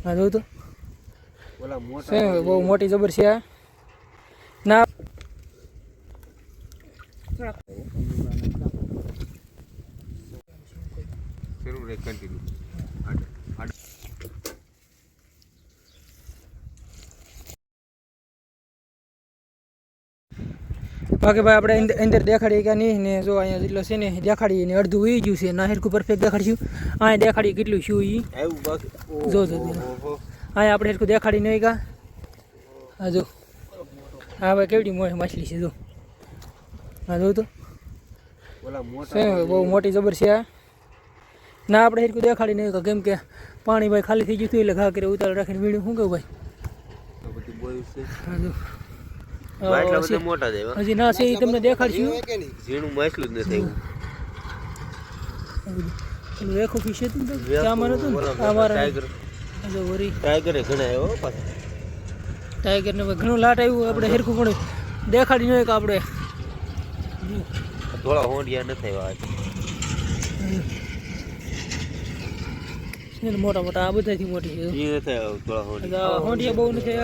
હા જોઉં તો બહુ મોટી જબર છે આ ના બાકી ભાઈ આપણે અંદર દેખાડીએ કે નહીં ને જો અહીંયા જેટલો છે ને દેખાડીએ ને અડધું ઉઈ ગયું છે ના હેરખું પરફેક્ટ દેખાડશું અહીંયા દેખાડીએ કેટલું શું ઈ જો અહીંયા આપણે હેરખું દેખાડી નહીં કા હા જો હા ભાઈ કેવડી માછલી છે જો હા જોઉં તો બહુ મોટી જબર છે આ ના આપણે હેરખું દેખાડી નહીં કેમ કે પાણી ભાઈ ખાલી થઈ ગયું હતું એટલે ઘા કરી ઉતાર રાખીને વીણ્યું શું કહું ભાઈ હા જો હજી ના છે એ તમને દેખાડશું ઝીણું માછલું જ નથી પેલું રેખો ફિશ હતું ને ત્યાં મારે હતું ને અમારા ટાઈગર ઘણા આવ્યો પાછા ટાઈગર ને ઘણું લાટ આવ્યું આપણે હેરખું પણ દેખાડી નહીં કે આપણે થોડા હોંડિયા નથી આવ્યા મોટા મોટા આ બધાથી મોટી છે હોંડિયા બહુ નથી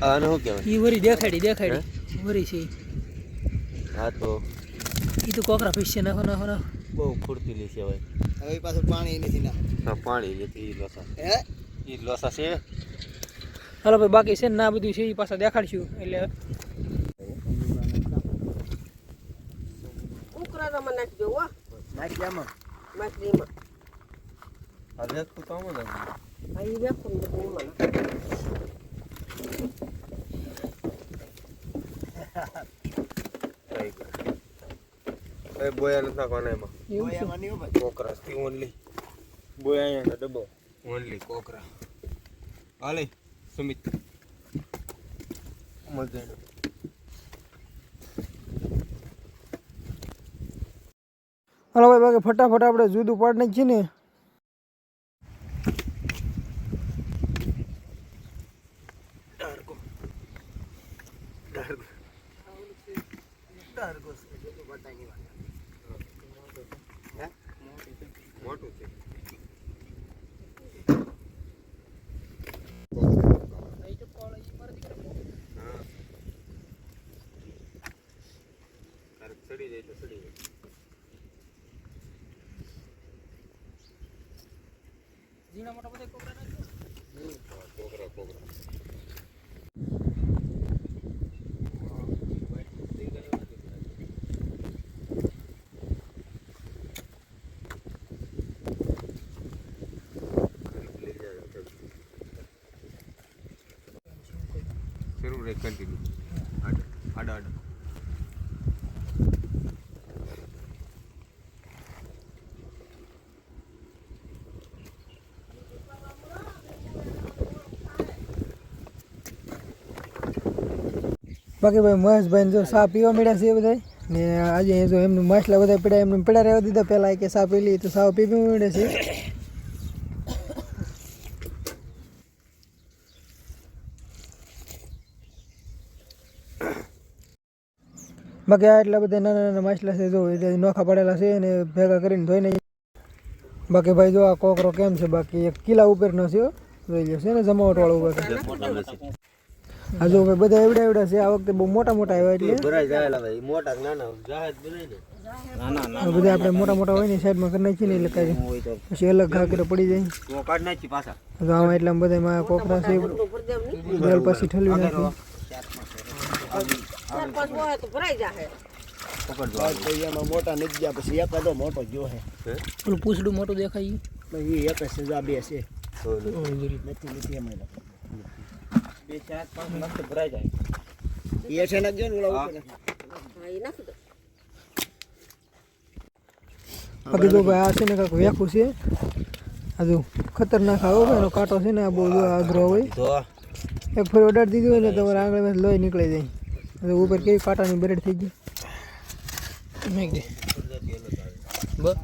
આને શું કહેવાય એ વરી દેખાડી વરી છે હા તો એ તો કોકરા ફિશ છે નાખો બહુ ફૂર્તીલી છે ભાઈ હવે પાછું પાણી નથી ના પાણી નથી એ લોસા છે હાલો ભાઈ બાકી છે ને ના બધું છે એ પાછા દેખાડશું એટલે ઉકરામાં નાખી દો હો નાખી આમાં માછલીમાં આ વેક તો આમાં નાખી આ ઈ વેક પણ એમાં બોયા નથી નાખવાના એમાં બોયામાં નહીં હો કોકરા થી ઓનલી બોયા અહીંયા ડબ્બો ઓનલી કોકરા હાલે સુમિત મજાનો હાલો ભાઈ બાકી ફટાફટ આપણે જુદું પાડ નાખીએ ને મોટું છે ચડી જાય તો ચડી જાય ઝીણા મોટા બધા કોકરા કોકરા જરૂર એક કન્ટિન્યુ આડા બાકી ભાઈ મહેશભાઈ જો ચા પીવા મળ્યા છે એ બધા ને આજે જો એમનું માછલા બધા પડ્યા એમને પડ્યા રહેવા દીધા પહેલાં કે ચા પી લઈએ તો ચા પીવા મળે છે બાકી આ એટલા બધા નાના નાના માછલા છે જો એટલે નોખા પડેલા છે અને ભેગા કરીને ધોઈને બાકી ભાઈ જો આ કોકરો કેમ છે બાકી 1 કિલા ઉપરનો છે જોઈ લો છે ને જમાવટવાળો બાકી હા જો ભાઈ બધા એવડા છે આ વખતે બહુ મોટા મોટા આવ્યા એટલે ભરાઈ જાયેલા ભાઈ મોટા નાના જહાજ બનાય ને ના બધા આપણે મોટા મોટા હોય ને સાઈડમાં કરી નાખીએ ને એટલે કાંઈ પછી અલગ ઘા કરે પડી જાય તો કાઢ નાખી પાછા તો આમાં એટલા બધામાં કોકરા છે બેલ પછી ઠલવી નાખી 4-5 હોય તો ભરાઈ જાય પકડજો એમાં મોટા નથી ગયા પછી એકાદો મોટો જો હે પેલું પૂછડું મોટું દેખાય ભાઈ એક જ છે આ બે છે નથી એમાં 2-4-5 મસ્ત ભરાઈ જાય એ છે નાખજો ને ઓલા ઉપર હા એ નાખી દો બાકી જો ભાઈ આ છે ને કાંઈક વેખું છે આ જો ખતરનાક આવો એનો કાંટો છે ને આ બહુ અઘરો હોય તો એક ફેર ઓર્ડર દીધું હોય ને તમારા આંગળીમાં લોહી નીકળી જાય ઉપર કેવી કાંટાની બ્રેડ થઈ ગઈ મેક દે બસ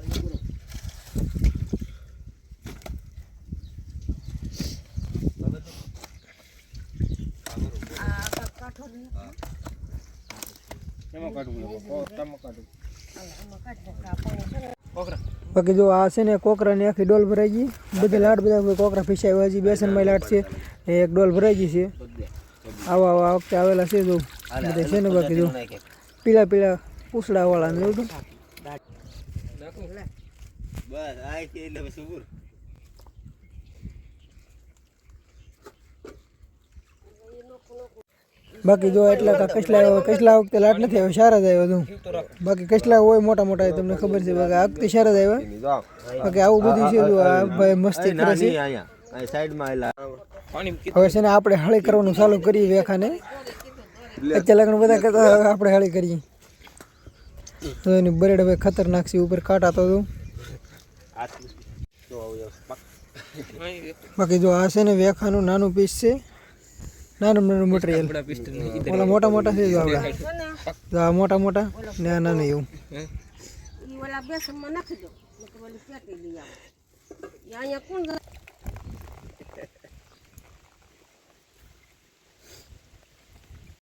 બાકી જો આ છે ને કોકરાની આખી ડોલ ભરાઈ ગઈ, બધા લાટ બધા કોકરા ફિસાવ્યા હજી બેસનમાં લાટ છે, એક ડોલ ભરાઈ ગઈ છે. આવા વખતે આવેલા છે જો બધા છે ને. બાકી જો પીળા પીળા પૂછડા વાળા ને એવું બાકી જો એટલા કસલા વખતે લાટ નથી આવ્યો, સારા જ આવ્યો તું. બાકી કસલા હોય મોટા મોટા તમને ખબર છે. બાકી આ વખતે સારા જ આવ્યા. બાકી આવું બધું છે જો આ ભાઈ મસ્તી કરે છે. હવે છે ને આપણે હળી કરવાનું ચાલુ કરીએ વેખાને. અત્યારે લગ્ન બધા કરતા આપણે હળી કરીએ તો એની બરેડ હવે ખતરનાક છે, ઉપર કાંટા તો. બાકી જો આ છે ને વેખાનું નાનું પીસ છે, નાનું મટીરિયલ. ઓલા મોટા મોટા છે જો આપણા, આ મોટા મોટા ને આ નાનું એવું. ઈ ઓલા બેસનમાં નાખી દો, ઓલી પેટી લઈ આવો. અહીંયા કોણ